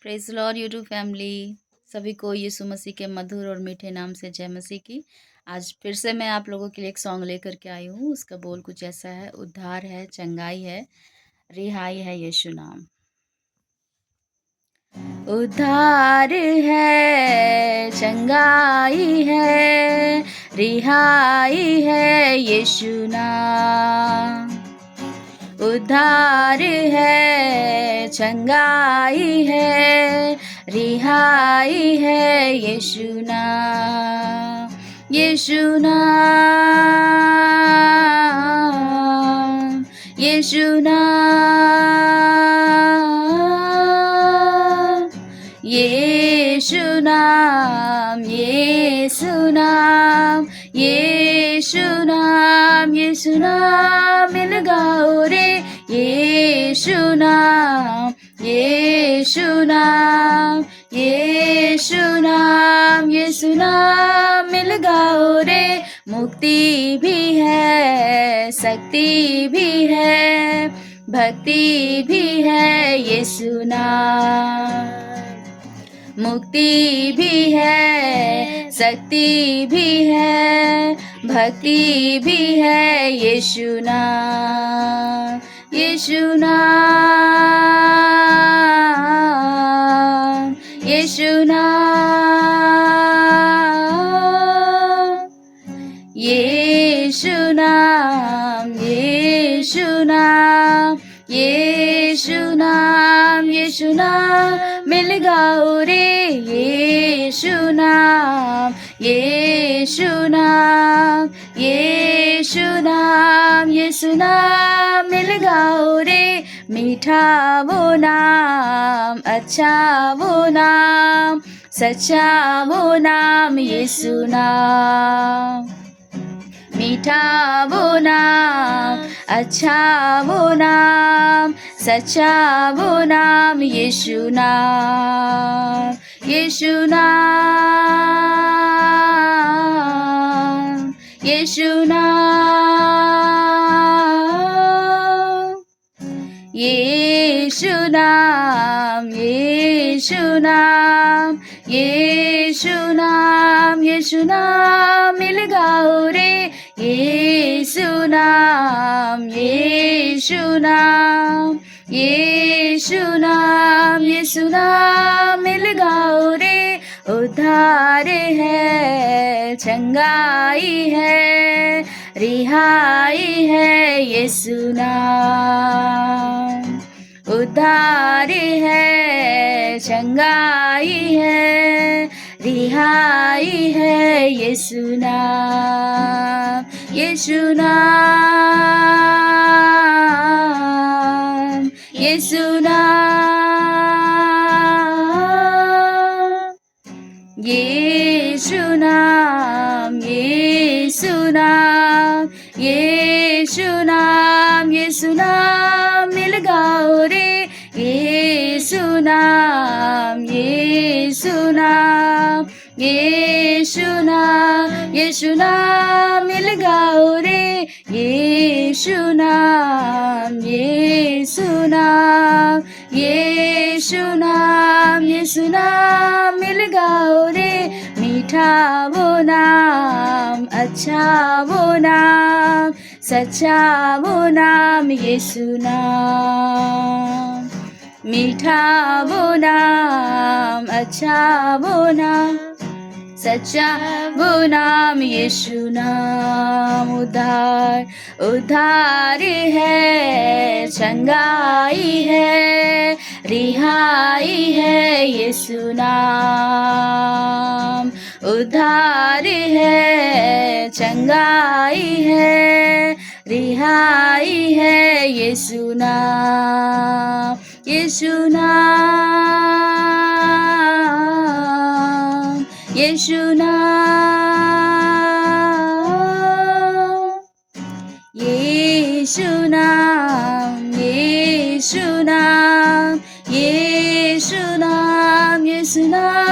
Praise Lord YouTube family. सभी को यीशु मसीह के मधुर और मीठे नाम से जय मसीह की। आज फिर से मैं आप लोगों के लिए एक सॉन्ग लेकर के आई हूँ। उसका बोल कुछ ऐसा है, उद्धार है, चंगाई है, रिहाई है यीशु नाम। उद्धार है, चंगाई है, रिहाई है यीशु नाम। उद्धार है, चंगाई है, रिहाई है यीशु नाम। यीशु नाम, यीशु नाम, यीशु नाम, यीशु नाम, यीशु नाम, यीशु नाम मिल गाओ रे। यीशु नाम, यीशु नाम, यीशु नाम, यीशु नाम मिल गाओ रे। मुक्ति भी है, शक्ति भी है, भक्ति भी है यीशु नाम। मुक्ति भी है, शक्ति भी है, भक्ति भी है यीशु नाम। यीशु नाम, यीशु नाम, यीशु नाम, यीशु नाम, यीशु नाम, यीशु नाम मिल गाओ रे। यीशु नाम, यीशु नाम, यीशु नाम, यीशु नाम मिल गाओ रे। मीठा वो नाम, अच्छा वो नाम, सच्चा वो नाम यीशु नाम। मीठा वो नाम, अच्छा वो नाम, सच्चा वो नाम यीशु नाम। यीशु नाम, यीशु नाम, यीशु नाम, यीशु नाम, यीशु नाम, यीशु नाम मिल गाओ रे। यीशु नाम, यीशु नाम, यीशु नाम, यीशु नाम मिल गाओ रे। उद्धार है, चंगाई है, रिहाई है यीशु नाम। उद्धार है, चंगाई है, रिहाई है यीशु नाम। यीशु नाम, यीशु नाम, यीशु नाम, यीशु नाम, यीशु नाम, यीशु नाम मिल गाओ रे। यीशु नाम, यीशु नाम, यीशु नाम, यीशु नाम मिल गाओ रे। यीशु नाम, यीशु नाम, यीशु नाम, यीशु नाम मिल गाओ रे। मीठा वो नाम, अच्छा वो नाम, सच्चा वो नाम यीशु नाम। मीठा वो नाम, अच्छा वो नाम, सच्चा वो नाम यीशु नाम। उद्धार, उद्धार है, चंगाई है, रिहाई है यीशु नाम। उद्धार है, चंगाई है, रिहाई है यीशु नाम। यीशु नाम, यीशु नाम, यीशु नाम, यीशु नाम, यीशु नाम, यीशु नाम